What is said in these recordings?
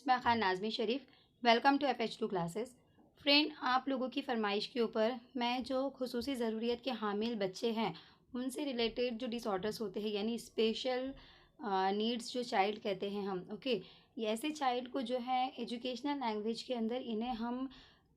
मैं Khan Nazmi Sharif. Welcome to FH2 classes. Friend, आप लोगों की फरमाइश के ऊपर मैं जो खुसूसी ज़रूरियत के हामिल बच्चे हैं उनसे रिलेटेड जो डिसऑर्डर्स होते हैं यानी स्पेशल नीड्स जो चाइल्ड कहते हैं हम, ओके, ये ऐसे चाइल्ड को जो है एजुकेशनल लैंग्वेज के अंदर इन्हें हम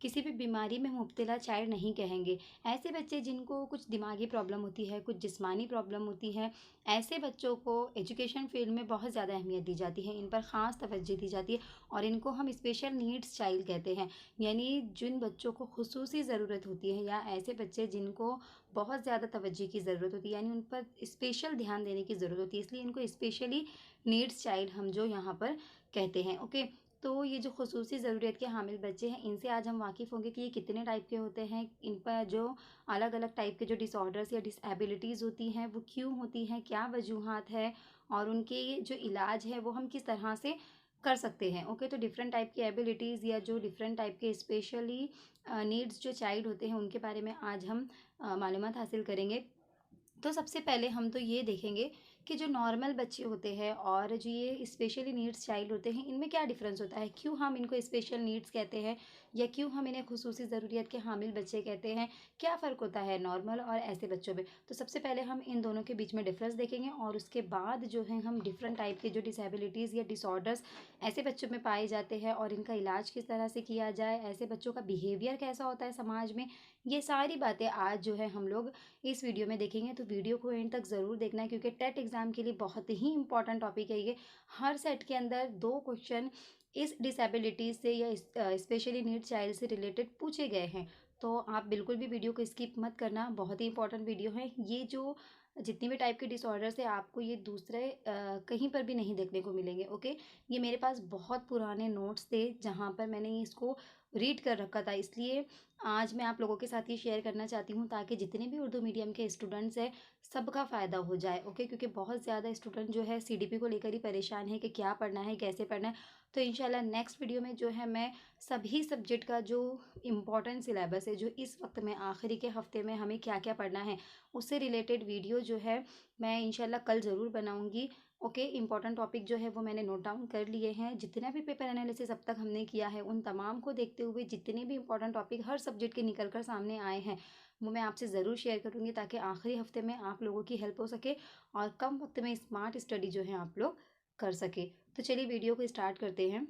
किसी भी बीमारी में मुब्तला चाइल्ड नहीं कहेंगे। ऐसे बच्चे जिनको कुछ दिमागी प्रॉब्लम होती है, कुछ जिस्मानी प्रॉब्लम होती है, ऐसे बच्चों को एजुकेशन फील्ड में बहुत ज़्यादा अहमियत दी जाती है, इन पर ख़ास तवज्जो दी जाती है और इनको हम स्पेशल नीड्स चाइल्ड कहते हैं। यानी जिन बच्चों को खुसूसी ज़रूरत होती है या ऐसे बच्चे जिनको बहुत ज़्यादा तवज्जो की ज़रूरत होती है, यानी उन पर स्पेशल ध्यान देने की ज़रूरत होती है, इसलिए इनको स्पेशली नीड्स चाइल्ड हम जो यहाँ पर कहते हैं, ओके। तो ये जो खुसूसी ज़रूरत के हामिल बच्चे हैं इनसे आज हम वाकिफ़ होंगे कि ये कितने टाइप के होते हैं, इन पर जो अलग अलग टाइप के जो डिसऑर्डर्स या डिसेबिलिटीज़ होती हैं वो क्यों होती हैं, क्या वजूहात है और उनके जो इलाज है वो हम किस तरह से कर सकते हैं, ओके। तो डिफरेंट टाइप की एबिलिटीज़ या जो डिफरेंट टाइप के स्पेशली नीड्स जो चाइल्ड होते हैं उनके बारे में आज हम मालूमात हासिल करेंगे। तो सबसे पहले हम तो ये देखेंगे कि जो नॉर्मल बच्चे होते हैं और जो ये स्पेशली नीड्स चाइल्ड होते हैं इनमें क्या डिफरेंस होता है, क्यों हम इनको स्पेशल नीड्स कहते हैं या क्यों हम इन्हें खुसूसी ज़रूरियत के हामिल बच्चे कहते हैं, क्या फ़र्क होता है नॉर्मल और ऐसे बच्चों में। तो सबसे पहले हम इन दोनों के बीच में डिफरेंस देखेंगे और उसके बाद जो है हम डिफरेंट टाइप के जो डिसेबिलिटीज़ या डिसऑर्डर्स ऐसे बच्चों में पाए जाते हैं और इनका इलाज किस तरह से किया जाए, ऐसे बच्चों का बिहेवियर कैसा होता है समाज में, ये सारी बातें आज जो है हम लोग इस वीडियो में देखेंगे। तो वीडियो को एंड तक ज़रूर देखना है क्योंकि टेट एग्ज़ाम के लिए बहुत ही इंपॉर्टेंट टॉपिक है ये। हर सेट के अंदर 2 क्वेश्चन इस डिसेबिलिटीज़ से या स्पेशली नीड चाइल्ड से रिलेटेड पूछे गए हैं। तो आप बिल्कुल भी वीडियो को स्किप मत करना, बहुत ही इंपॉर्टेंट वीडियो है ये। जो जितनी भी टाइप के डिसऑर्डर्स है आपको ये दूसरे कहीं पर भी नहीं देखने को मिलेंगे, ओके। ये मेरे पास बहुत पुराने नोट्स थे जहाँ पर मैंने इसको रीड कर रखा था, इसलिए आज मैं आप लोगों के साथ ये शेयर करना चाहती हूँ ताकि जितने भी उर्दू मीडियम के स्टूडेंट्स हैं सबका फ़ायदा हो जाए, ओके। क्योंकि बहुत ज़्यादा स्टूडेंट जो है CDP को लेकर ही परेशान है कि क्या पढ़ना है, कैसे पढ़ना है। तो इंशाल्लाह नेक्स्ट वीडियो में जो है मैं सभी सब्जेक्ट का जो इम्पोर्टेंट सिलेबस है, जो इस वक्त में आखिरी के हफ्ते में हमें क्या क्या पढ़ना है, उससे रिलेटेड वीडियो जो है मैं इंशाल्लाह कल ज़रूर बनाऊँगी, ओके। इंपॉर्टेंट टॉपिक जो है वो मैंने नोट डाउन कर लिए हैं, जितना भी पेपर एनालिसिस अब तक हमने किया है उन तमाम को देखते हुए जितने भी इंपॉर्टेंट टॉपिक हर सब्जेक्ट के निकल कर सामने आए हैं वो मैं आपसे ज़रूर शेयर करूँगी ताकि आखिरी हफ्ते में आप लोगों की हेल्प हो सके और कम वक्त में स्मार्ट स्टडी जो है आप लोग कर सके। तो चलिए वीडियो को स्टार्ट करते हैं।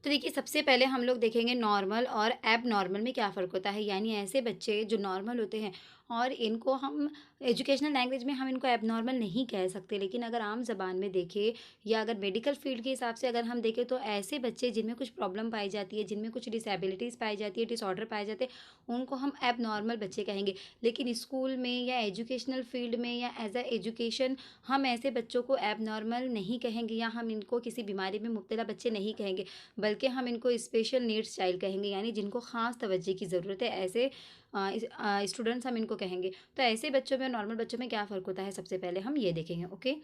तो देखिए सबसे पहले हम लोग देखेंगे नॉर्मल और एब नॉर्मल में क्या फ़र्क होता है। यानी ऐसे बच्चे जो नॉर्मल होते हैं और इनको हम एजुकेशनल लैंग्वेज में हम इनको एब नॉर्मल नहीं कह सकते, लेकिन अगर आम ज़बान में देखें या अगर मेडिकल फील्ड के हिसाब से अगर हम देखें तो ऐसे बच्चे जिनमें कुछ प्रॉब्लम पाई जाती है, जिनमें कुछ डिसेबिलिटीज़ पाई जाती है, डिसऑर्डर पाए जाते हैं, उनको हम एब नॉर्मल बच्चे कहेंगे। लेकिन स्कूल में या एजुकेशनल फील्ड में या एज अ एजुकेशन हम ऐसे बच्चों को एब नॉर्मल नहीं कहेंगे या हम इनको किसी बीमारी में मुब्तला बच्चे नहीं कहेंगे, बल्कि हम इनको स्पेशल नीड्स चाइल्ड कहेंगे। यानी जिनको ख़ास तवज्जो की ज़रूरत है, ऐसे स्टूडेंट्स हम इनको कहेंगे। तो ऐसे बच्चों में और नॉर्मल बच्चों में क्या फ़र्क होता है सबसे पहले हम ये देखेंगे, ओके।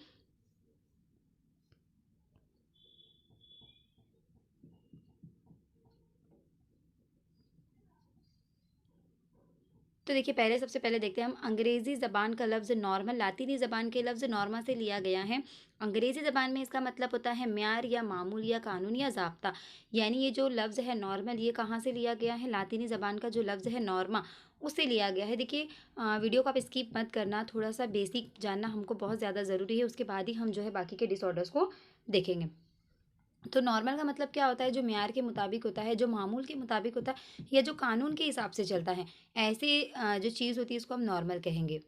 तो देखिए पहले सबसे पहले देखते हैं हम अंग्रेज़ी ज़बान का लफ्ज़ नॉर्मल लातीनी ज़बान के लफ्ज़ नॉर्मा से लिया गया है। अंग्रेज़ी ज़बान में इसका मतलब होता है म्यार या मामूल या कानून या ज़ाब्ता। यानी ये जो लफ्ज़ है नॉर्मल ये कहाँ से लिया गया है, लातीनी ज़बान का जो लफ्ज़ है नॉर्मा उससे लिया गया है। देखिए वीडियो को आप स्किप मत करना, थोड़ा-सा बेसिक जानना हमको बहुत ज़्यादा ज़रूरी है, उसके बाद ही हम जो है बाकी के डिसऑर्डर्स को देखेंगे। तो नॉर्मल का मतलब क्या होता है, जो मेयार के मुताबिक होता है, जो मामूल के मुताबिक होता है या जो कानून के हिसाब से चलता है, ऐसे जो चीज़ होती है इसको हम नॉर्मल कहेंगे,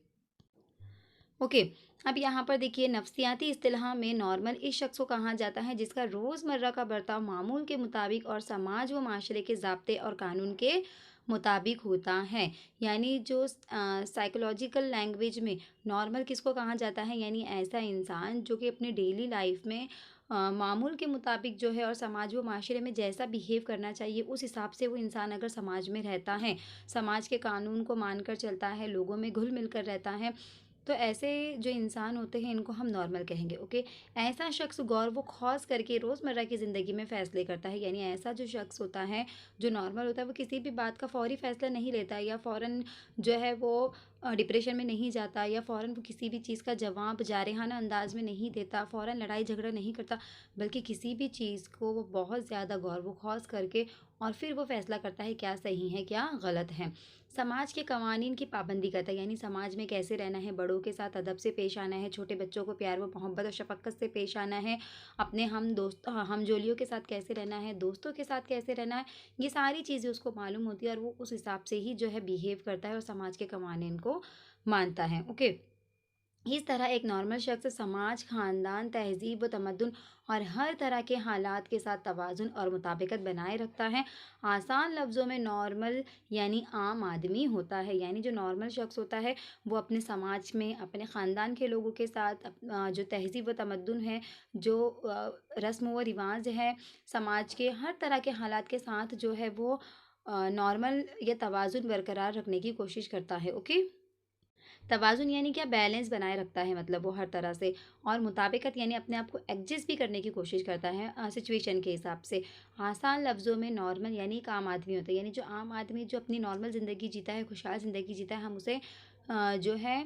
ओके। अब यहाँ पर देखिए नफ्सियाती इस्तिलाह में नॉर्मल इस शख्स को कहा जाता है जिसका रोज़मर्रा का बर्ताव मामूल के मुताबिक और समाज व माशरे के ज़ाब्ते और कानून के मुताबिक होता है। यानी जो साइकोलॉजिकल लैंग्वेज में नॉर्मल किसको कहा जाता है, यानी ऐसा इंसान जो कि अपने डेली लाइफ में मामूल के मुताबिक जो है और समाज व माशरे में जैसा बिहेव करना चाहिए उस हिसाब से वो इंसान अगर समाज में रहता है, समाज के कानून को मानकर चलता है, लोगों में घुल मिल कर रहता है, तो ऐसे जो इंसान होते हैं इनको हम नॉर्मल कहेंगे। ओके, ऐसा शख्स गौर व खौस करके रोज़मर्रा की ज़िंदगी में फ़ैसले करता है, यानी ऐसा जो शख्स होता है जो नॉर्मल होता है वो किसी भी बात का फ़ौरी फ़ैसला नहीं लेता या फ़ौरन जो है वो डिप्रेशन में नहीं जाता या फ़ौरन वो किसी भी चीज़ का जवाब जारहाना अंदाज में नहीं देता, फ़ौरन लड़ाई झगड़ा नहीं करता, बल्कि किसी भी चीज़ को वो बहुत ज़्यादा गौर व खौस करके और फिर वो फ़ैसला करता है क्या सही है क्या गलत है। समाज के कवानीन की पाबंदी करता है, यानी समाज में कैसे रहना है, बड़ों के साथ अदब से पेश आना है, छोटे बच्चों को प्यार व मोहब्बत और शफ़क़त से पेश आना है, अपने हमजोलियों के साथ कैसे रहना है, दोस्तों के साथ कैसे रहना है, ये सारी चीज़ें उसको मालूम होती है और वो उस हिसाब से ही जो है बिहेव करता है और समाज के कवानीन को मानता है। ओके। इस तरह एक नॉर्मल शख्स समाज, ख़ानदान, तहज़ीब व तमद्दुन और हर तरह के हालात के साथ तवाज़ुन और मुताबिकत बनाए रखता है। आसान लफ्ज़ों में नॉर्मल यानी आम आदमी होता है, यानी जो नॉर्मल शख्स होता है वो अपने समाज में, अपने ख़ानदान के लोगों के साथ जो तहज़ीब व तमद्दुन है, जो रस्म व रिवाज है, समाज के हर तरह के हालात के साथ जो है वो नॉर्मल या तवाज़ुन बरकरार रखने की कोशिश करता है। ओके? तवाज़ुन यानी क्या, बैलेंस बनाए रखता है मतलब वो हर तरह से, और मुताबिकत यानी अपने आप को एडजस्ट भी करने की कोशिश करता है सिचुएशन के हिसाब से। आसान लफ्ज़ों में नॉर्मल यानी एक आम आदमी होता है, यानी जो आम आदमी जो अपनी नॉर्मल ज़िंदगी जीता है, खुशहाल ज़िंदगी जीता है, हम उसे जो है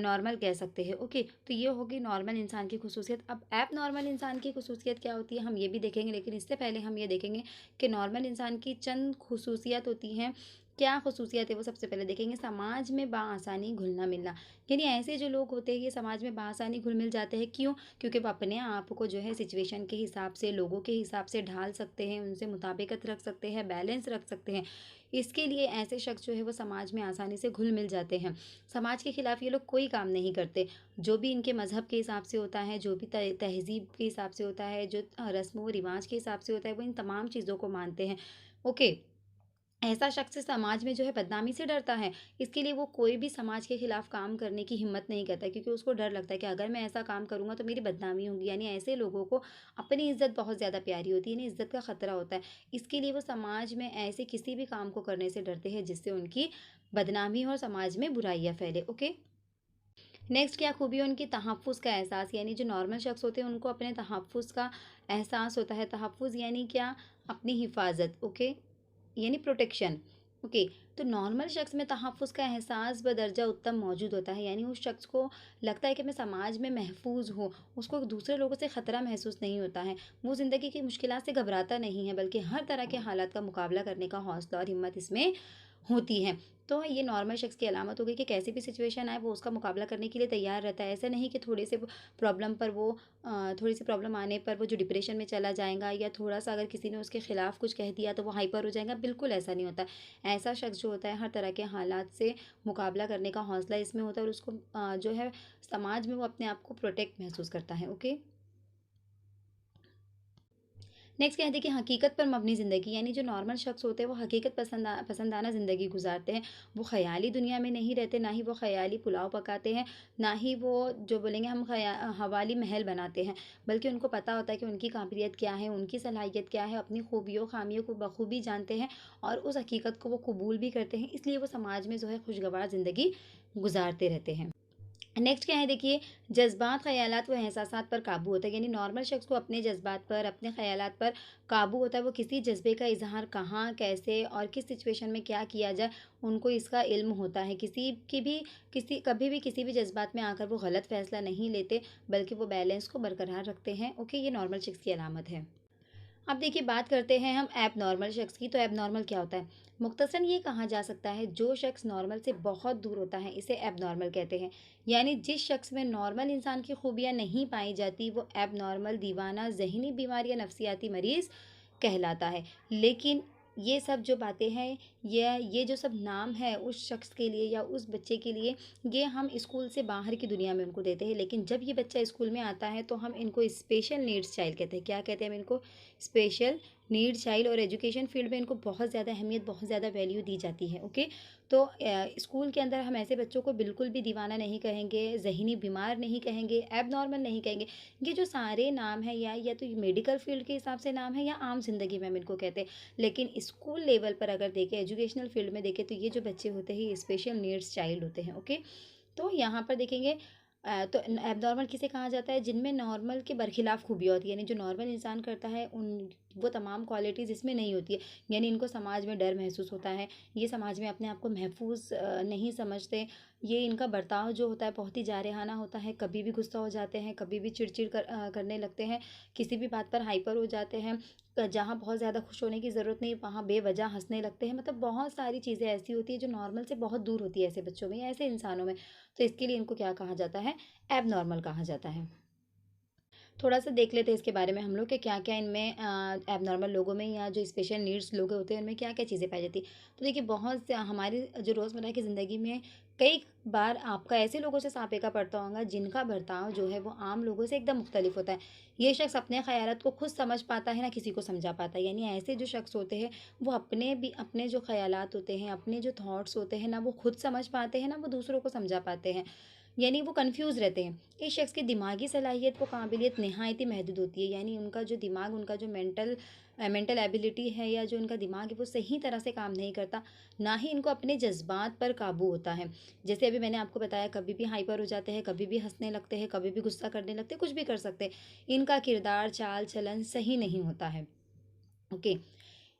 नॉर्मल कह सकते हैं। ओके, तो ये होगी नॉर्मल इंसान की खुसूसियत। अब ऐप नॉर्मल इंसान की खुसूसियत क्या होती है हम ये भी देखेंगे, लेकिन इससे पहले हम ये देखेंगे कि नॉर्मल इंसान की चंद खुसूसियत होती हैं। क्या खुसूसियत है वो सबसे पहले देखेंगे। समाज में बाआसानी घुलना मिलना, यानी ऐसे जो लोग होते हैं ये समाज में बाआसानी घुल मिल जाते हैं। क्यों? क्योंकि वो अपने आप को जो है सिचुएशन के हिसाब से, लोगों के हिसाब से ढाल सकते हैं, उनसे मुताबिकत रख सकते हैं, बैलेंस रख सकते हैं। इसके लिए ऐसे शख्स जो है वो समाज में आसानी से घुल मिल जाते हैं। समाज के खिलाफ ये लोग कोई काम नहीं करते। जो भी इनके मज़हब के हिसाब से होता है, जो भी तहज़ीब के हिसाब से होता है, जो रस्म व रिवाज के हिसाब से होता है, वो इन तमाम चीज़ों को मानते हैं। ओके। ऐसा शख्स समाज में जो है बदनामी से डरता है। इसके लिए वो कोई भी समाज के खिलाफ काम करने की हिम्मत नहीं करता, क्योंकि उसको डर लगता है कि अगर मैं ऐसा काम करूँगा तो मेरी बदनामी होगी। यानी ऐसे लोगों को अपनी इज़्ज़त बहुत ज़्यादा प्यारी होती है, यानी इज़्ज़त का खतरा होता है। इसके लिए वो समाज में ऐसे किसी भी काम को करने से डरते हैं जिससे उनकी बदनामी और समाज में बुराइयाँ फैले। ओके? नेक्स्ट क्या खूबी है उनकी, तहफ़्फ़ुज़ का एहसास, यानी जो नॉर्मल शख्स होते हैं उनको अपने तहफ़्फ़ुज़ का एहसास होता है। तहफ़्फ़ुज़ यानी क्या? अपनी हिफ़ाज़त। ओके? यानी प्रोटेक्शन। ओके, तो नॉर्मल शख्स में तहफ़्फ़ुज़ का एहसास बदर्जा उत्तम मौजूद होता है, यानी उस शख्स को लगता है कि मैं समाज में महफूज़ हूँ, उसको दूसरे लोगों से ख़तरा महसूस नहीं होता है। वो ज़िंदगी की मुश्किलात से घबराता नहीं है, बल्कि हर तरह के हालात का मुकाबला करने का हौसला और हिम्मत इसमें होती है। तो ये नॉर्मल शख्स की अलामत हो गई कि कैसी भी सिचुएशन आए वो उसका मुकाबला करने के लिए तैयार रहता है। ऐसा नहीं कि थोड़ी सी प्रॉब्लम आने पर वो जो डिप्रेशन में चला जाएगा, या थोड़ा-सा अगर किसी ने उसके खिलाफ कुछ कह दिया तो वो हाइपर हो जाएगा, बिल्कुल ऐसा नहीं होता। ऐसा शख्स जो होता है हर तरह के हालात से मुकाबला करने का हौसला इसमें होता है और उसको जो है समाज में वो अपने आप को प्रोटेक्ट महसूस करता है। ओके? नेक्स्ट क्या है, देखिए हकीकत पर मबनी ज़िंदगी, यानी जो नॉर्मल शख्स होते हैं वो हकीकत पसंदाना ज़िंदगी गुजारते हैं। वो ख़याली दुनिया में नहीं रहते, ना ही वो ख़याली पुलाव पकाते हैं, ना ही वो जो बोलेंगे हम हवाली महल बनाते हैं, बल्कि उनको पता होता है कि उनकी काबिलियत क्या है, उनकी सलाहियत क्या है, अपनी खूबियों ख़ामियों को बखूबी जानते हैं और उस हकीकत को वो कबूल भी करते हैं। इसलिए वो समाज में जो है खुशगवार ज़िंदगी गुजारते रहते हैं। नेक्स्ट क्या है, देखिए जज़्बात, ख़यालात व एहसासात पर काबू होता है, यानी नॉर्मल शख्स को अपने जज़्बात पर, अपने ख़यालात पर काबू होता है। वो किसी जज़्बे का इज़हार कहाँ, कैसे और किस सिचुएशन में क्या किया जाए, उनको इसका इल्म होता है। किसी कभी भी किसी भी जज़्बात में आकर वो गलत फ़ैसला नहीं लेते, बल्कि वो बैलेंस को बरकरार रखते हैं। ओके, ये नॉर्मल शख्स की अलामत है। अब देखिए बात करते हैं हम एबनॉर्मल शख्स की। तो एबनॉर्मल क्या होता है? मुख्तसरन ये कहा जा सकता है जो शख्स नॉर्मल से बहुत दूर होता है इसे एबनॉर्मल कहते हैं। यानी जिस शख्स में नॉर्मल इंसान की खूबियाँ नहीं पाई जाती वो एबनॉर्मल, दीवाना, ज़हनी बीमारी या नफ्सियाती मरीज़ कहलाता है। लेकिन ये सब जो बातें हैं, ये जो सब नाम है उस शख्स के लिए या उस बच्चे के लिए, ये हम स्कूल से बाहर की दुनिया में उनको देते हैं। लेकिन जब ये बच्चा स्कूल में आता है तो हम इनको स्पेशल नीड्स चाइल्ड कहते हैं। क्या कहते हैं हम इनको? Special need child. और एजुकेशन फील्ड में इनको बहुत ज़्यादा अहमियत, बहुत ज़्यादा वैल्यू दी जाती है। ओके, तो स्कूल के अंदर हम ऐसे बच्चों को बिल्कुल भी दीवाना नहीं कहेंगे, ज़हनी बीमार नहीं कहेंगे, एबनॉर्मल नहीं कहेंगे। ये जो सारे नाम हैं या तो मेडिकल फील्ड के हिसाब से नाम है या आम ज़िंदगी में हम इनको कहते हैं। लेकिन स्कूल लेवल पर अगर देखें, एजुकेशनल फील्ड में देखें, तो ये जो बच्चे होते हैं ये स्पेशल नीड्स चाइल्ड होते हैं। ओके, तो यहाँ पर देखेंगे तो एबनॉर्मल किसे कहा जाता है? जिनमें नॉर्मल के बरखिलाफ़ खूबियाँ होती है, यानी जो नॉर्मल इंसान करता है उन वो तमाम क्वालिटीज़ इसमें नहीं होती है। यानी इनको समाज में डर महसूस होता है, ये समाज में अपने आप को महफूज़ नहीं समझते, ये इनका बर्ताव जो होता है बहुत ही जारहाना होता है, कभी भी गुस्सा हो जाते हैं, कभी भी चिड़चिड़ करने लगते हैं, किसी भी बात पर हाइपर हो जाते हैं, जहाँ बहुत ज़्यादा खुश होने की ज़रूरत नहीं वहाँ बेवजह हँसने लगते हैं। मतलब बहुत सारी चीज़ें ऐसी होती हैं जो नॉर्मल से बहुत दूर होती है ऐसे बच्चों में या ऐसे इंसानों में। तो इसके लिए इनको क्या कहा जाता है? एबनॉर्मल कहा जाता है। थोड़ा-सा देख लेते हैं इसके बारे में हम लोग कि क्या-क्या इनमें एबनॉर्मल लोगों में या जो स्पेशल नीड्स लोग होते हैं उनमें क्या-क्या चीज़ें पाई जाती हैं। तो देखिए बहुत से हमारी जो रोज़मर्रा की ज़िंदगी में कई बार आपका ऐसे लोगों से सापेखा पड़ता होगा जिनका बर्ताव जो है वो आम लोगों से एकदम मुख्तलिफ होता है। ये शख्स अपने ख़यालात को खुद समझ पाता है ना किसी को समझा पाता है। यानी ऐसे जो शख्स होते हैं वो अपने जो ख़यालात होते हैं, अपने जो थॉट्स होते हैं ना वो खुद समझ पाते हैं ना वो दूसरों को समझा पाते हैं। यानी वो कन्फ्यूज़ रहते हैं। इस शख्स की दिमागी सलाहियत व काबिलियत निहायत ही महदूद होती है। यानी उनका जो दिमाग, उनका जो मेंटल एबिलिटी है या जो उनका दिमाग है वो सही तरह से काम नहीं करता। ना ही इनको अपने जज़्बात पर काबू होता है। जैसे अभी मैंने आपको बताया कभी भी हाइपर हो जाते हैं, कभी भी हँसने लगते हैं, कभी भी गुस्सा करने लगते हैं, कुछ भी कर सकते हैं। इनका किरदार, चाल-चलन सही नहीं होता है। ओके।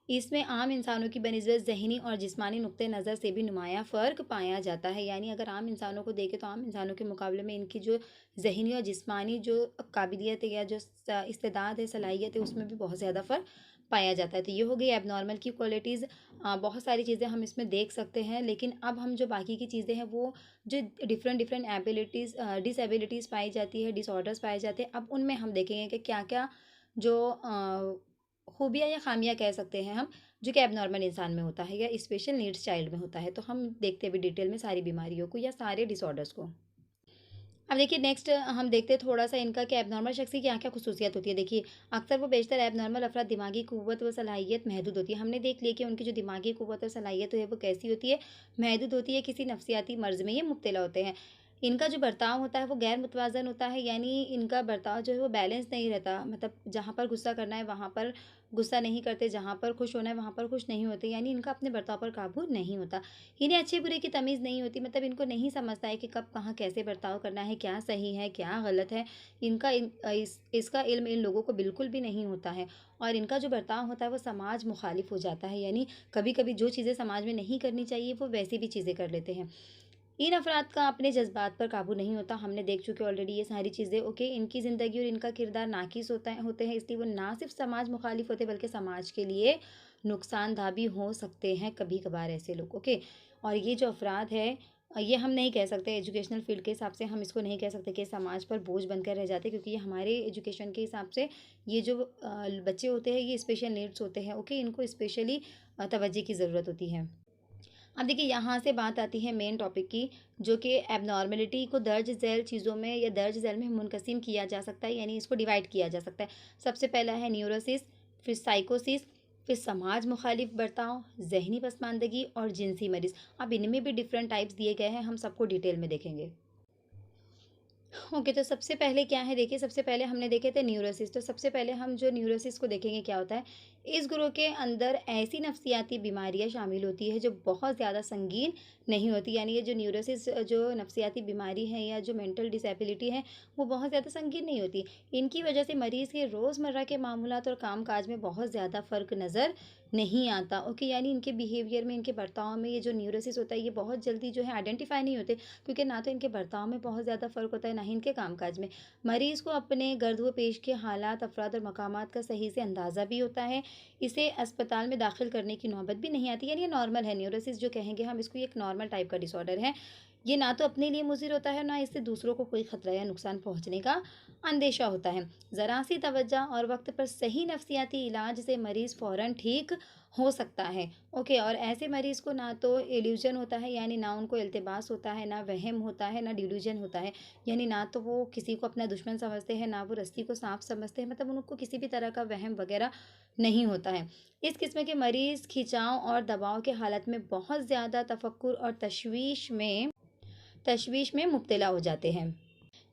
इसमें आम इंसानों की बनिस्बत ज़हनी और जिस्मानी नुक्ते नज़र से भी नुमायाँ फ़र्क पाया जाता है। यानी अगर आम इंसानों को देखें तो आम इंसानों के मुकाबले में इनकी जो ज़हनी और जिस्मानी जो काबिलियत है या जो इस्तेदाद है, सलाहियत है, उसमें भी बहुत ज़्यादा फ़र्क पाया जाता है। तो ये हो गई एबनॉर्मल की क्वालिटीज़। बहुत सारी चीज़ें हम इसमें देख सकते हैं, लेकिन अब हम जो बाकी की चीज़ें हैं वो जो डिफरेंट डिफरेंट एबिलिटीज़ डिसएबिलिटीज़ पाई जाती है, डिसऑर्डर्स पाए जाते हैं, अब उनमें हम देखेंगे कि क्या-क्या जो खूबियाँ या ख़ामियाँ कह सकते हैं हम, जो कि एबनॉर्मल इंसान में होता है या स्पेशल नीड्स चाइल्ड में होता है। तो हम देखते हैं अभी डिटेल में सारी बीमारियों को या सारे डिसऑर्डर्स को। अब देखिए नेक्स्ट हम देखते हैं थोड़ा-सा इनका कि एबनॉर्मल शख्स की क्या-क्या ख़ुसूसियत होती है। देखिए, अक्सर वो बेशतर एबनॉर्मल अफ़राद दिमागी क़ुव्वत व सलाहियत महदूद होती है। हमने देख लिया कि उनकी जो दिमागी क़ुव्वत और सलाहियत है वो कैसी होती है, महदूद होती है, किसी नफ़सियाती मर्ज़ में ये मुब्तला होते हैं। इनका जो बर्ताव होता है वो गैर मुतवाज़न होता है, यानी इनका बर्ताव जो है वो बैलेंस नहीं रहता। मतलब जहाँ पर गुस्सा करना है वहाँ पर गुस्सा नहीं करते, जहाँ पर खुश होना है वहाँ पर खुश नहीं होते, यानी इनका अपने बर्ताव पर काबू नहीं होता। इन्हें अच्छे-बुरे की तमीज़ नहीं होती, मतलब इनको नहीं समझता है कि कब कहाँ कैसे बर्ताव करना है, क्या सही है, क्या गलत है। इसका इल्म इन लोगों को बिल्कुल भी नहीं होता है और इनका जो बर्ताव होता है वो समाज मुखालिफ हो जाता है, यानी कभी-कभी जो चीज़ें समाज में नहीं करनी चाहिए वो वैसी भी चीज़ें कर लेते हैं। इन अफराद का अपने जज़्बात पर काबू नहीं होता, हमने देख चुके ऑलरेडी ये सारी चीज़ें। ओके, इनकी ज़िंदगी और इनका किरदार नाक़िस होते हैं, इसलिए वो ना सिर्फ़ समाज मुखालिफ होते बल्कि समाज के लिए नुकसानदा भी हो सकते हैं कभी-कभार ऐसे लोग। ओके, और ये जो अफराद है ये हम नहीं कह सकते एजुकेशनल फ़ील्ड के हिसाब से हम इसको नहीं कह सकते कि समाज पर बोझ बनकर रह जाते, क्योंकि ये हमारे एजुकेशन के हिसाब से ये जो बच्चे होते हैं ये स्पेशल नीड्स होते हैं। ओके, इनको स्पेशली तवज्जो की ज़रूरत होती है। अब देखिए यहाँ से बात आती है मेन टॉपिक की, जो कि एबनॉर्मेलिटी को दर्ज झैल चीज़ों में या दर्ज झैल में मुनक़सिम किया जा सकता है, यानी इसको डिवाइड किया जा सकता है। सबसे पहला है न्यूरोसिस, फिर साइकोसिस, फिर समाज मुखालिफ बर्ताव, ज़हनी पसमानदगी और जिनसी मरीज़। अब इनमें भी डिफरेंट टाइप्स दिए गए हैं, हम सबको डिटेल में देखेंगे। ओके, तो सबसे पहले क्या है देखिए, सबसे पहले हमने देखे थे न्यूरोसिस। तो सबसे पहले हम जो न्यूरोसिस को देखेंगे क्या होता है। इस ग्रुप के अंदर ऐसी नफ्सियाती बीमारियां शामिल होती है जो बहुत ज़्यादा संगीन नहीं होती, यानी ये जो न्यूरोसिस जो नफ्सियाती बीमारी है या जो मेंटल डिसेबिलिटी है वो बहुत ज़्यादा संगीन नहीं होती। इनकी वजह से मरीज़ के रोज़मर्रा के मामूलात और काम काज में बहुत ज़्यादा फ़र्क नज़र नहीं आता। ओके, यानी इनके बिहेवियर में, इनके बर्ताव में ये जो न्यूरोसिस होता है ये बहुत जल्दी जो है आइडेंटिफाई नहीं होते, क्योंकि ना तो इनके बर्ताव में बहुत ज़्यादा फ़र्क होता है, ना ही इनके कामकाज में। मरीज़ को अपने गर्द व पेश के हालात, अफ़राद और मकामात का सही से अंदाज़ा भी होता है। इसे अस्पताल में दाखिल करने की नौबत भी नहीं आती, यानी ये नॉर्मल है। न्यूरोसिस जो कहेंगे हम इसको, ये एक नॉर्मल टाइप का डिसऑर्डर है। ये ना तो अपने लिए मुज़िर होता है, ना इससे दूसरों को कोई ख़तरा या नुकसान पहुँचने का अंदेशा होता है। ज़रा सी तवज्जो और वक़्त पर सही नफ्सियाती इलाज से मरीज़ फ़ौरन ठीक हो सकता है। ओके, और ऐसे मरीज़ को ना तो इल्यूज़न होता है, यानी ना उनको इल्तिबास होता है, ना वहम होता है, ना डिल्यूज़न होता है। यानी ना तो वो किसी को अपना दुश्मन समझते हैं, ना वो रस्सी को सांप समझते हैं, मतलब उनको किसी भी तरह का वहम वगैरह नहीं होता है। इस किस्म के मरीज़ खिंचाव और दबाव के हालत में बहुत ज़्यादा तफक्कुर और तशवीश में मुब्तला हो जाते हैं।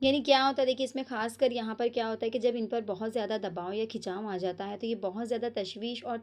यानी क्या होता है देखिए, इसमें ख़ासकर यहाँ पर क्या होता है कि जब इन पर बहुत ज़्यादा दबाव या खिंचाव आ जाता है तो ये बहुत ज़्यादा तशवीश और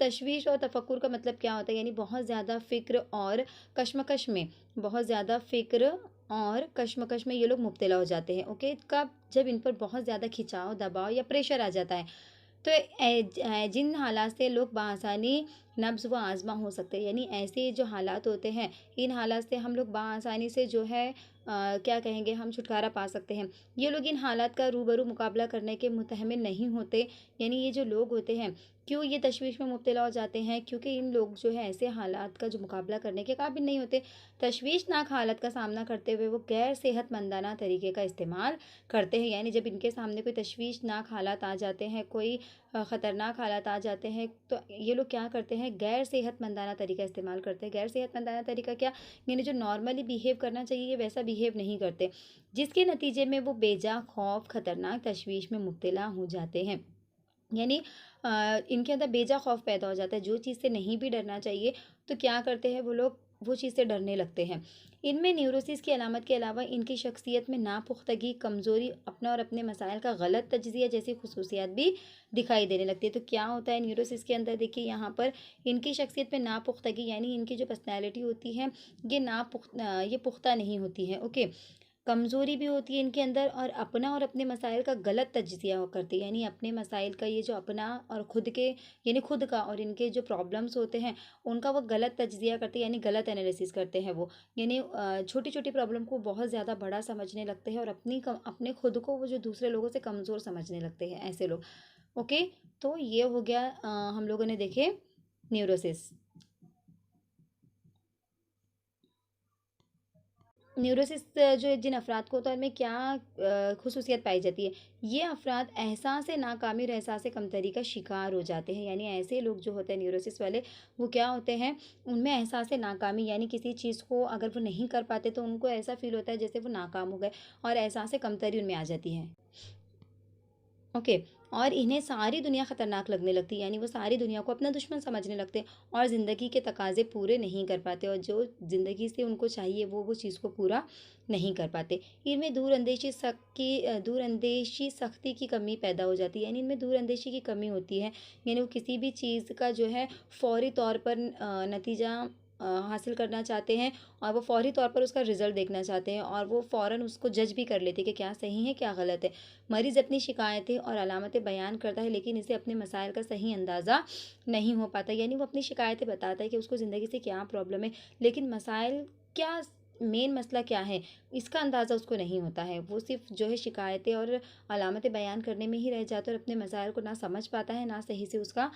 तशवीश और तफक्कुर का मतलब क्या होता है, यानी बहुत ज़्यादा फ़िक्र और कश्मकश में, बहुत ज़्यादा फ़िक्र और कश्मकश में ये लोग मुब्तला हो जाते हैं। ओके, कब? जब इन पर बहुत ज़्यादा खिंचाव, दबाव या प्रेशर आ जाता है। तो जिन हालात से लोग बआसानी नब्ज़ व आज़मा हो सकते हैं, यानी ऐसे जो हालात होते हैं, इन हालात से हम लोग बआसानी से जो है क्या कहेंगे, हम छुटकारा पा सकते हैं। ये लोग इन हालात का रूबरू मुकाबला करने के मुतहम्मिल नहीं होते, यानी ये जो लोग होते हैं, क्यों ये तशवीश में मुब्तला हो जाते हैं? क्योंकि इन लोग जो है ऐसे हालात का जो मुकाबला करने के काबिल नहीं होते। तशवीशनाक हालत का सामना करते हुए वो गैर सेहतमंदाना तरीके का इस्तेमाल करते हैं, यानी जब इनके सामने कोई तशवीशनाक हालात आ जाते हैं, कोई ख़तरनाक हालात आ जाते हैं, तो ये लोग क्या करते हैं, गैर सेहतमंदाना तरीका इस्तेमाल करते हैं। गैर सेहतमंदाना तरीका क्या? यानी जो नॉर्मली बिहेव करना चाहिए वैसा बिहेव नहीं करते, जिसके नतीजे में वो बेजा खौफ, खतरनाक तशवीश में मुब्तला हो जाते हैं। यानी इनके अंदर बेजा खौफ पैदा हो जाता है, जो चीज़ से नहीं भी डरना चाहिए, तो क्या करते हैं वो लोग, वो चीज़ से डरने लगते हैं। इनमें न्यूरोसिस की अलामत के अलावा इनकी शख्सियत में नापुख्तगी, कमज़ोरी, अपना और अपने मसाइल का गलत तज्ज़िया जैसी खुसूसियात भी दिखाई देने लगती है। तो क्या होता है न्यूरोसिस के अंदर, देखिए यहाँ पर इनकी शख्सियत में नापुख्तगी, यानी इनकी जो पर्सनैलिटी होती है ये पुख्ता नहीं होती है। ओके, कमज़ोरी भी होती है इनके अंदर, और अपना और अपने मसाइल का गलत तज्ज़िया करती है, यानी अपने मसाइल का ये जो अपना और खुद के, यानी खुद का और इनके जो प्रॉब्लम्स होते हैं उनका वो गलत तज्ज़िया करते हैं, यानी गलत एनालिसिस करते हैं वो। यानी छोटी छोटी प्रॉब्लम को बहुत ज़्यादा बड़ा समझने लगते हैं और अपने खुद को वो जो दूसरे लोगों से कमज़ोर समझने लगते हैं ऐसे लोग। ओके, तो ये हो गया हम लोगों ने देखे न्यूरोसिस। न्यूरोसिस जो जिन अफराद को होता है उनमें क्या खुसूसियत पाई जाती है? ये अफराद एहसास नाकामी और एहसास कमतरी का शिकार हो जाते हैं, यानी ऐसे लोग जो होते हैं न्यूरोसिस वाले, वो क्या होते हैं, उनमें एहसास नाकामी, यानी किसी चीज़ को अगर वो नहीं कर पाते तो उनको ऐसा फ़ील होता है जैसे वो नाकाम हो गए, और एहसास कमतरी उनमें आ जाती है। ओके, और इन्हें सारी दुनिया ख़तरनाक लगने लगती है, यानी वो सारी दुनिया को अपना दुश्मन समझने लगते हैं और ज़िंदगी के तकाज़े पूरे नहीं कर पाते, और जो ज़िंदगी से उनको चाहिए वो चीज़ को पूरा नहीं कर पाते। इनमें दूरअंदेशी सख्ती की कमी पैदा हो जाती है, यानी इनमें दूरअंदेशी की कमी होती है, यानी वो किसी भी चीज़ का जो है फ़ौरी तौर पर नतीजा हासिल करना चाहते हैं, और वो फ़ौरी तौर पर उसका रिज़ल्ट देखना चाहते हैं, और वो फ़ौरन उसको जज भी कर लेते हैं कि क्या सही है, क्या गलत है। मरीज़ अपनी शिकायतें और अलामतें बयान करता है, लेकिन इसे अपने मसाइल का सही अंदाज़ा नहीं हो पाता, यानी वो अपनी शिकायतें बताता है कि उसको ज़िंदगी से क्या प्रॉब्लम है, लेकिन मसाइल क्या, मेन मसला क्या है, इसका अंदाज़ा उसको नहीं होता है। वो सिर्फ़ जो है शिकायतें और अलामतें बयान करने में ही रह जाता है, और अपने मसाइल को ना समझ पाता है, ना सही से उसका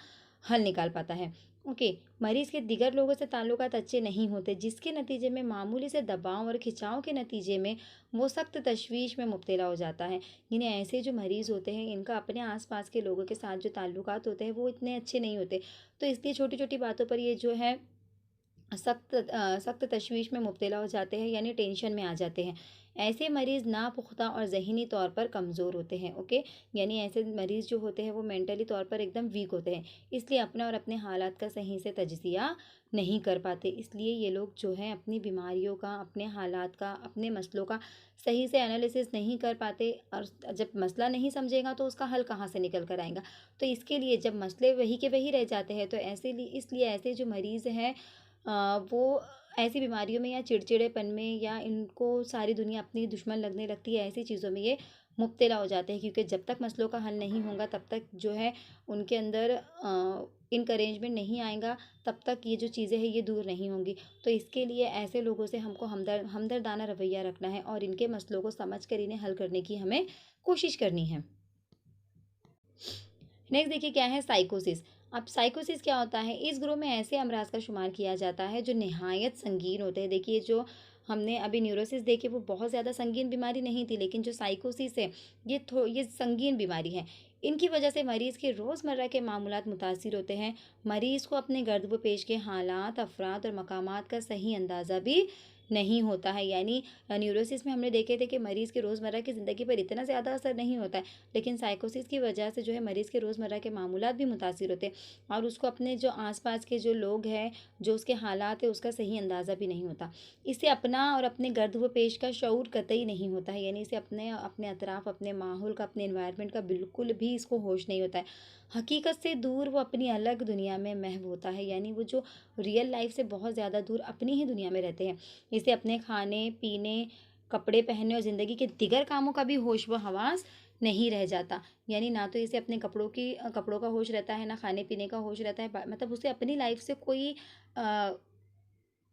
हल निकाल पाता है। ओके, मरीज़ के दीगर लोगों से ताल्लुकात अच्छे नहीं होते, जिसके नतीजे में मामूली से दबाव और खिंचाव के नतीजे में वो सख्त तशवीश में मुब्तला हो जाता है। यानी ऐसे जो मरीज़ होते हैं इनका अपने आस-पास के लोगों के साथ जो ताल्लुकात होते हैं वो इतने अच्छे नहीं होते। तो इसलिए छोटी-छोटी बातों पर ये जो है सख्त तशवीश में मुब्तला हो जाते हैं, यानी टेंशन में आ जाते हैं। ऐसे मरीज़ नापुख्ता और ज़हनी तौर पर कमज़ोर होते हैं। ओके, यानी ऐसे मरीज़ जो होते हैं वो मेंटली तौर पर एकदम वीक होते हैं, इसलिए अपना और अपने हालात का सही से तजज़िया नहीं कर पाते। इसलिए ये लोग जो हैं अपनी बीमारियों का, अपने हालात का, अपने मसलों का सही से एनालिसिस नहीं कर पाते, और जब मसला नहीं समझेगा तो उसका हल कहाँ से निकल कर आएगा। तो इसके लिए जब मसले वही के वही रह जाते हैं, तो इसलिए ऐसे जो मरीज़ हैं वो ऐसी बीमारियों में या चिड़चिड़ेपन में, या इनको सारी दुनिया अपनी दुश्मन लगने लगती है, ऐसी चीज़ों में ये मुब्तला हो जाते हैं, क्योंकि जब तक मसलों का हल नहीं होगा तब तक जो है उनके अंदर इनकरेजमेंट नहीं आएगा, तब तक ये जो चीज़ें हैं ये दूर नहीं होंगी। तो इसके लिए ऐसे लोगों से हमको हमदर्दाना रवैया रखना है, और इनके मसलों को समझ कर इन्हें हल करने की हमें कोशिश करनी है। नेक्स्ट देखिए क्या है, साइकोसिस। अब साइकोसिस क्या होता है, इस ग्रुप में ऐसे अमराज का शुमार किया जाता है जो निहायत संगीन होते हैं। देखिए जो हमने अभी न्यूरोसिस देखी वो बहुत ज़्यादा संगीन बीमारी नहीं थी, लेकिन जो साइकोसिस है ये संगीन बीमारी है। इनकी वजह से मरीज़ के रोज़मर्रा के मामूलात मुतासिर होते हैं। मरीज़ को अपने गर्द व पेश के हालात, अफराद और मकामात का सही अंदाज़ा भी नहीं होता है। यानी न्यूरोसिस में हमने देखे थे कि मरीज़ के रोज़मर्रा की ज़िंदगी पर इतना ज़्यादा असर नहीं होता है, लेकिन साइकोसिस की वजह से जो है मरीज़ के रोज़मर्रा के मामूलात भी मुतासिर होते हैं और उसको अपने जो आस-पास के जो लोग हैं, जो उसके हालात है, उसका सही अंदाज़ा भी नहीं होता। इसे अपना और अपने गर्द व पेश का शऊर कतई नहीं होता है, यानी इसे अपने अपने अतराफ़, अपने माहौल का, अपने एनवायरनमेंट का बिल्कुल भी इसको होश नहीं होता है। हकीकत से दूर वो अपनी अलग दुनिया में महव होता है, यानी वो जो रियल लाइफ़ से बहुत ज़्यादा दूर अपनी ही दुनिया में रहते हैं। इसे अपने खाने-पीने, कपड़े पहनने और ज़िंदगी के दीगर कामों का भी होश व हवास नहीं रह जाता। यानी ना तो इसे अपने कपड़ों का होश रहता है, ना खाने-पीने का होश रहता है। मतलब उसे अपनी लाइफ़ से कोई अ,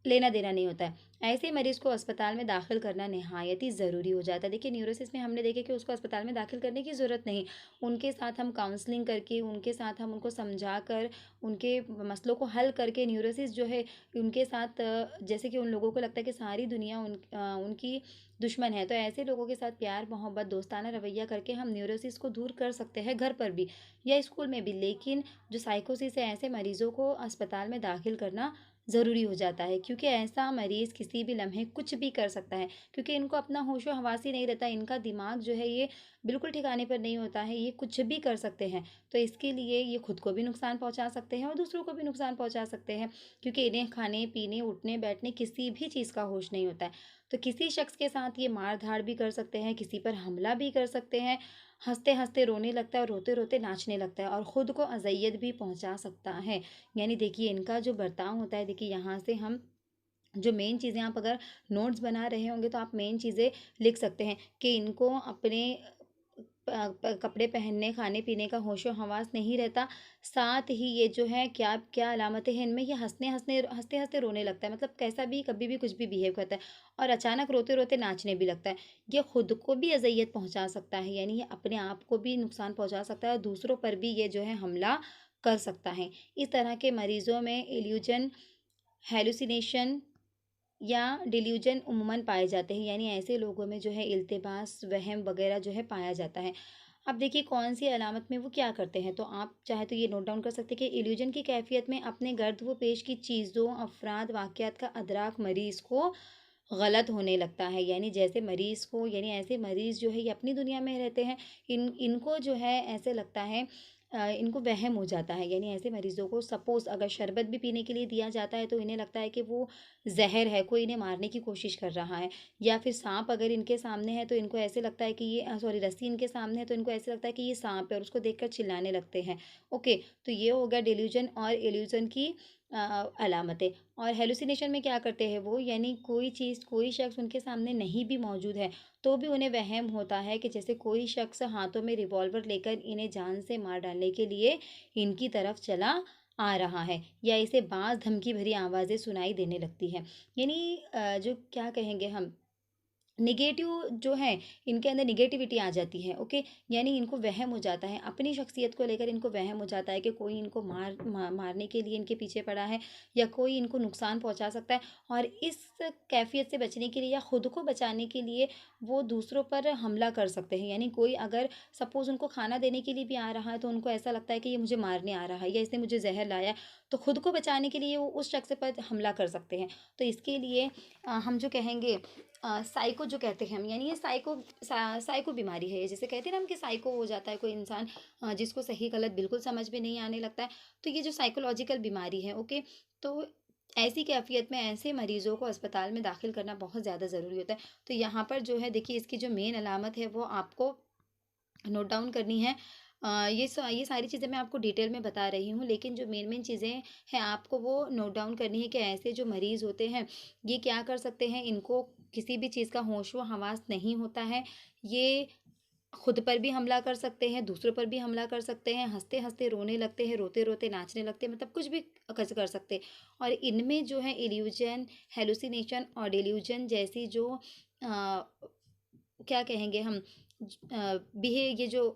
लेना-देना नहीं होता है। ऐसे मरीज़ को अस्पताल में दाखिल करना निहायत ही ज़रूरी हो जाता है। देखिए न्यूरोसिस में हमने देखा कि उसको अस्पताल में दाखिल करने की ज़रूरत नहीं। उनके साथ हम काउंसलिंग करके, उनके साथ हम उनको समझाकर, उनके मसलों को हल करके न्यूरोसिस जो है उनके साथ जैसे कि उन लोगों को लगता है कि सारी दुनिया उनकी दुश्मन है, तो ऐसे लोगों के साथ प्यार, मोहब्बत, दोस्ताना रवैया करके हम न्यूरोसिस को दूर कर सकते हैं घर पर भी या स्कूल में भी। लेकिन जो साइकोसिस है ऐसे मरीज़ों को अस्पताल में दाखिल करना ज़रूरी हो जाता है, क्योंकि ऐसा मरीज़ किसी भी लम्हे कुछ भी कर सकता है, क्योंकि इनको अपना होशो-हवास ही नहीं रहता, इनका दिमाग जो है ये बिल्कुल ठिकाने पर नहीं होता है, ये कुछ भी कर सकते हैं। तो इसके लिए ये खुद को भी नुकसान पहुँचा सकते हैं और दूसरों को भी नुकसान पहुँचा सकते हैं, क्योंकि इन्हें खाने-पीने, उठने-बैठने किसी भी चीज़ का होश नहीं होता है। तो किसी शख्स के साथ ये मार-धाड़ भी कर सकते हैं, किसी पर हमला भी कर सकते हैं, हँसते-हँसते रोने लगता है और रोते-रोते नाचने लगता है और खुद को अज़ियत भी पहुँचा सकता है। यानी देखिए इनका जो बर्ताव होता है, देखिए यहाँ से हम जो मेन चीज़ें, आप अगर नोट्स बना रहे होंगे तो आप मेन चीज़ें लिख सकते हैं कि इनको अपने कपड़े पहनने, खाने-पीने का होशो-हवास नहीं रहता। साथ ही ये जो है क्या क्या अलामतें हैं इनमें, ये हँसते-हँसते रोने लगता है, मतलब कैसा भी कभी भी कुछ भी बिहेव करता है और अचानक रोते-रोते नाचने भी लगता है। ये खुद को भी अज़ियत पहुँचा सकता है, यानी ये अपने आप को भी नुकसान पहुँचा सकता है और दूसरों पर भी ये जो है हमला कर सकता है। इस तरह के मरीज़ों में इल्यूजन, हैलुसिनेशन या डिल्यूजन उमूमन पाए जाते हैं, यानी ऐसे लोगों में जो है इल्तिबास, वहम वगैरह जो है पाया जाता है। अब देखिए कौन-सी अलामत में वो क्या करते हैं, तो आप चाहे तो ये नोट डाउन कर सकते हैं कि इल्यूजन की कैफ़ियत में अपने गर्द व पेश की चीज़ों, अफ़राद, वाक़यात का अदराक मरीज़ को गलत होने लगता है। यानी जैसे मरीज़ को, यानी ऐसे मरीज़ जो है ये अपनी दुनिया में रहते हैं, इनको जो है ऐसे लगता है इनको वहम हो जाता है। यानी ऐसे मरीज़ों को सपोज़ अगर शरबत भी पीने के लिए दिया जाता है तो इन्हें लगता है कि वो ज़हर है, कोई इन्हें मारने की कोशिश कर रहा है। या फिर साँप अगर इनके सामने है तो इनको ऐसे लगता है कि ये सॉरी रस्सी इनके सामने है तो इनको ऐसे लगता है कि ये साँप है और उसको देखकर चिल्लाने लगते हैं। ओके, तो ये हो गया डिल्यूज़न और इल्यूज़न की अलामतें। और हैलुसिनेशन में क्या करते हैं वो, यानी कोई चीज़, कोई शख़्स उनके सामने नहीं भी मौजूद है, तो भी उन्हें वहम होता है कि जैसे कोई शख़्स हाथों में रिवॉल्वर लेकर इन्हें जान से मार डालने के लिए इनकी तरफ चला आ रहा है, या इसे बाज़ धमकी भरी आवाज़ें सुनाई देने लगती हैं। यानी जो क्या कहेंगे हम, नेगेटिव जो है, इनके अंदर नेगेटिविटी आ जाती है। ओके, यानी इनको वहम हो जाता है, अपनी शख्सियत को लेकर इनको वहम हो जाता है कि कोई इनको मारने के लिए इनके पीछे पड़ा है या कोई इनको नुकसान पहुंचा सकता है। और इस कैफियत से बचने के लिए या खुद को बचाने के लिए वो दूसरों पर हमला कर सकते हैं। यानी कोई अगर सपोज उनको खाना देने के लिए भी आ रहा है तो उनको ऐसा लगता है कि ये मुझे मारने आ रहा है या इसने मुझे जहर लाया है, तो खुद को बचाने के लिए वो उस शख्स पर हमला कर सकते हैं। तो इसके लिए हम जो कहेंगे साइको जो कहते हैं हम, यानी ये साइको बीमारी है, जिसे कहते हैं ना हम कि साइको हो जाता है कोई इंसान, जिसको सही गलत बिल्कुल समझ में नहीं आने लगता है। तो ये जो साइकोलॉजिकल बीमारी है, ओके, तो ऐसी कैफियत में ऐसे मरीजों को अस्पताल में दाखिल करना बहुत ज़्यादा ज़रूरी होता है। तो यहाँ पर जो है देखिए इसकी जो मेन अलामत है वो आपको नोट डाउन करनी है। ये सारी चीज़ें मैं आपको डिटेल में बता रही हूँ, लेकिन जो मेन चीज़ें हैं आपको वो नोट डाउन करनी है कि ऐसे जो मरीज़ होते हैं ये क्या कर सकते हैं, इनको किसी भी चीज़ का होश-व-हवास नहीं होता है। ये खुद पर भी हमला कर सकते हैं, दूसरों पर भी हमला कर सकते हैं, हँसते-हँसते रोने लगते हैं, रोते-रोते नाचने लगते हैं, मतलब कुछ भी कर सकते हैं। और इनमें जो है इल्यूजन, हैलुसिनेशन और डिल्यूजन जैसी जो क्या कहेंगे हम, बिहे ये जो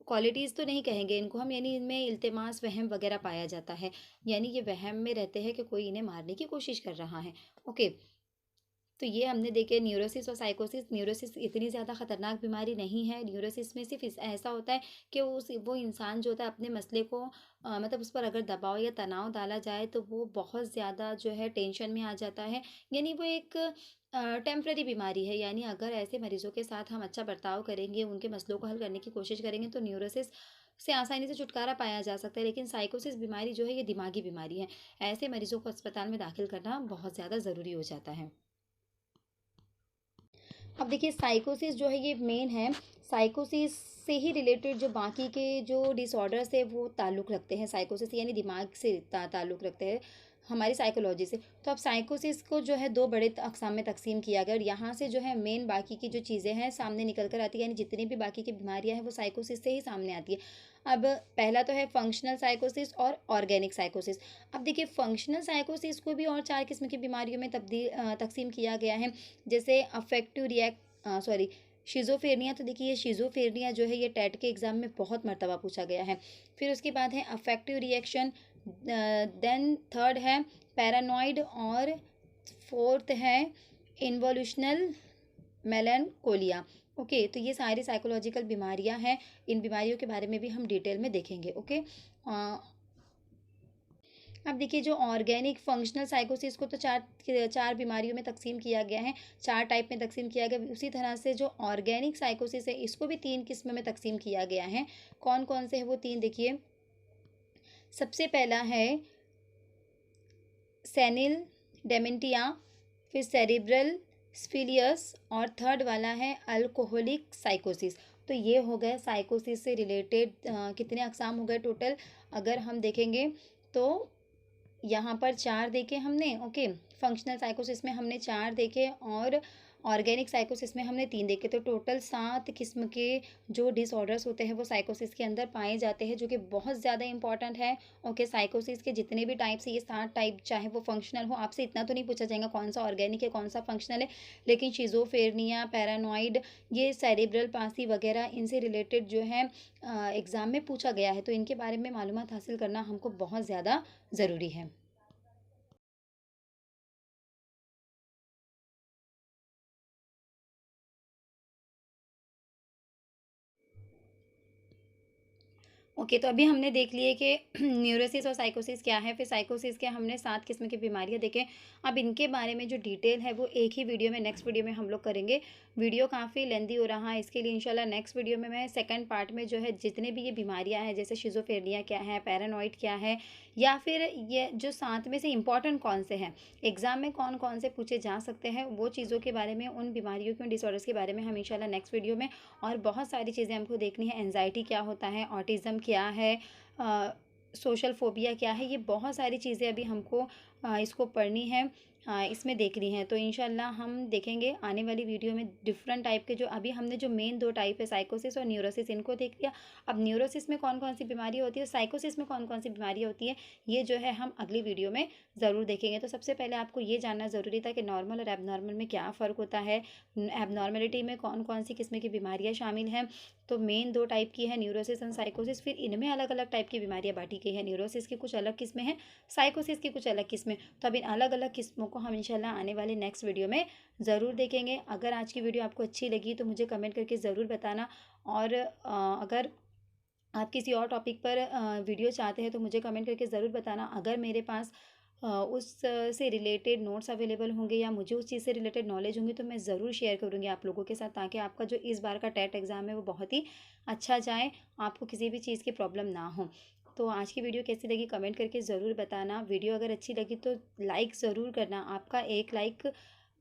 क्वालिटीज़ तो नहीं कहेंगे इनको हम, यानी इनमें इल्तिमास, वहम वगैरह पाया जाता है। यानी ये वहम में रहते हैं कि कोई इन्हें मारने की कोशिश कर रहा है। ओके। तो ये हमने देखे न्यूरोसिस और साइकोसिस। न्यूरोसिस इतनी ज़्यादा खतरनाक बीमारी नहीं है। न्यूरोसिस में सिर्फ ऐसा होता है कि वो इंसान जो होता है अपने मसले को मतलब उस पर अगर दबाव या तनाव डाला जाए तो वो बहुत ज़्यादा जो है टेंशन में आ जाता है। यानी वो एक टेम्पररी बीमारी है। यानी अगर ऐसे मरीजों के साथ हम अच्छा बर्ताव करेंगे, उनके मसलों को हल करने की कोशिश करेंगे तो न्यूरोसिस से आसानी से छुटकारा पाया जा सकता है। लेकिन साइकोसिस बीमारी जो है ये दिमागी बीमारी है। ऐसे मरीजों को अस्पताल में दाखिल करना बहुत ज़्यादा ज़रूरी हो जाता है। अब देखिए साइकोसिस जो है ये मेन है। साइकोसिस से ही रिलेटेड जो बाकी के जो डिसऑर्डर्स है वो ताल्लुक़ रखते हैं साइकोसिस यानी दिमाग से ताल्लुक़ रखते हैं हमारी साइकोलॉजी से। तो अब साइकोसिस को जो है 2 बड़े अक़साम में तक़सीम किया गया और यहाँ से जो है मेन बाकी की जो चीज़ें हैं सामने निकल कर आती है। यानी जितनी भी बाकी की बीमारियाँ हैं वो साइकोसिस से ही सामने आती है। अब पहला तो है फंक्शनल साइकोसिस और ऑर्गेनिक साइकोसिस। अब देखिए फंक्शनल साइकोसिस को भी और 4 किस्म की बीमारियों में तक़सीम किया गया है। जैसे अफेक्टिव सॉरी शिज़ोफ्रेनिया। तो देखिए ये शिज़ोफ्रेनिया जो है ये टेट के एग्ज़ाम में बहुत मर्तबा पूछा गया है। फिर उसके बाद है अफेक्टिव रिएक्शन, देन थर्ड है पैरानॉइड और फोर्थ है इन्वोल्यूशनल मेलानकोलिया। ओके, तो ये सारी साइकोलॉजिकल बीमारियां हैं। इन बीमारियों के बारे में भी हम डिटेल में देखेंगे। ओके, अब देखिए जो ऑर्गेनिक फंक्शनल साइकोसिस को तो चार बीमारियों में तकसीम किया गया है, 4 टाइप में तकसीम किया गया। उसी तरह से जो ऑर्गेनिक साइकोसिस है इसको भी 3 किस्म में तकसीम किया गया है। कौन कौन से हैं वो 3 देखिए। सबसे पहला है सेनिल डेमेंटिया, फिर सेरिब्रल स्फिलियस और थर्ड वाला है अल्कोहलिक साइकोसिस। तो ये हो गए साइकोसिस से रिलेटेड कितने अकसाम हो गए टोटल अगर हम देखेंगे तो यहाँ पर 4 देखे हमने। ओके, फंक्शनल साइकोसिस में हमने 4 देखे और ऑर्गेनिक साइकोसिस में हमने 3 देखे। तो टोटल 7 किस्म के जो डिसऑर्डर्स होते हैं वो साइकोसिस के अंदर पाए जाते हैं, जो कि बहुत ज़्यादा इंपॉर्टेंट है। ओके, साइकोसिस के जितने भी टाइप्स है ये 7 टाइप, चाहे वो फंक्शनल हो। आपसे इतना तो नहीं पूछा जाएगा कौन सा ऑर्गेनिक है कौन सा फंक्शनल है, लेकिन शिज़ोफ्रेनिया, पैरानॉइड, ये सेरिब्रल पासी वगैरह इनसे रिलेटेड जो है एग्ज़ाम में पूछा गया है। तो इनके बारे में मालूमात हासिल करना हमको बहुत ज़्यादा ज़रूरी है। ओके, तो अभी हमने देख लिए कि न्यूरोसिस और साइकोसिस क्या है। फिर साइकोसिस के हमने 7 किस्म की बीमारियां देखें। अब इनके बारे में जो डिटेल है वो एक ही वीडियो में, नेक्स्ट वीडियो में हम लोग करेंगे। वीडियो काफ़ी लेंदी हो रहा है, इसके लिए इंशाल्लाह नेक्स्ट वीडियो में मैं सेकंड पार्ट में जो है जितने भी ये बीमारियां हैं, जैसे शिज़ोफ्रेनिया क्या है, पैरानॉइड क्या है, या फिर ये जो 7 में से इंपॉर्टेंट कौन से हैं, एग्ज़ाम में कौन कौन से पूछे जा सकते हैं, वो चीज़ों के बारे में, उन बीमारियों के, उन डिसऑर्डर्स के बारे में हम इंशाल्लाह नेक्स्ट वीडियो में, और बहुत सारी चीज़ें हमको देखनी है। एंजाइटी क्या होता है, ऑटिज़म क्या है, सोशल फोबिया क्या है, ये बहुत सारी चीज़ें अभी हमको इसको पढ़नी है, इसमें देखनी है। तो इंशाल्लाह हम देखेंगे आने वाली वीडियो में डिफरेंट टाइप के, जो अभी हमने जो मेन 2 टाइप है साइकोसिस और न्यूरोसिस, इनको देख लिया। अब न्यूरोसिस में कौन कौन सी बीमारी होती है, साइकोसिस में कौन कौन सी बीमारी होती है, ये जो है हम अगली वीडियो में ज़रूर देखेंगे। तो सबसे पहले आपको ये जानना ज़रूरी था कि नॉर्मल और एबनॉर्मल में क्या फ़र्क होता है, एबनॉर्मलिटी में कौन कौन सी किस्म की बीमारियाँ शामिल हैं। तो मेन 2 टाइप की है न्यूरोसिस एंड साइकोसिस। फिर इनमें अलग अलग टाइप की बीमारियाँ बांटी गई है। न्यूरोसिस की कुछ अलग किस्में हैं, साइकोसिस की कुछ अलग किस्में। तो अब इन अलग अलग किस्मों को हम इंशाल्लाह आने वाले नेक्स्ट वीडियो में ज़रूर देखेंगे। अगर आज की वीडियो आपको अच्छी लगी तो मुझे कमेंट करके ज़रूर बताना, और अगर आप किसी और टॉपिक पर वीडियो चाहते हैं तो मुझे कमेंट करके ज़रूर बताना। अगर मेरे पास से रिलेटेड नोट्स अवेलेबल होंगे या मुझे उस चीज़ से रिलेटेड नॉलेज होंगी तो मैं ज़रूर शेयर करूँगी आप लोगों के साथ, ताकि आपका जो इस बार का टेट एग्ज़ाम है वो बहुत ही अच्छा जाए, आपको किसी भी चीज़ की प्रॉब्लम ना हो। तो आज की वीडियो कैसी लगी कमेंट करके ज़रूर बताना। वीडियो अगर अच्छी लगी तो लाइक ज़रूर करना। आपका एक लाइक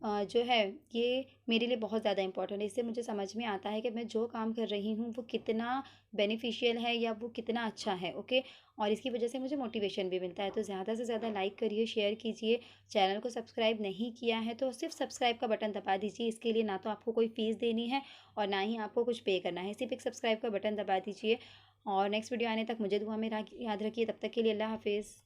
जो है ये मेरे लिए बहुत ज़्यादा इंपॉर्टेंट है। इससे मुझे समझ में आता है कि मैं जो काम कर रही हूँ वो कितना बेनिफिशियल है या वो कितना अच्छा है। ओके, और इसकी वजह से मुझे मोटिवेशन भी मिलता है। तो ज़्यादा से ज़्यादा लाइक करिए, शेयर कीजिए। चैनल को सब्सक्राइब नहीं किया है तो सिर्फ सब्सक्राइब का बटन दबा दीजिए। इसके लिए ना तो आपको कोई फ़ीस देनी है और ना ही आपको कुछ पे करना है, सिर्फ एक सब्सक्राइब का बटन दबा दीजिए। और नेक्स्ट वीडियो आने तक मुझे दुआ में याद रखिए। तब तक के लिए अल्लाह हाफिज़।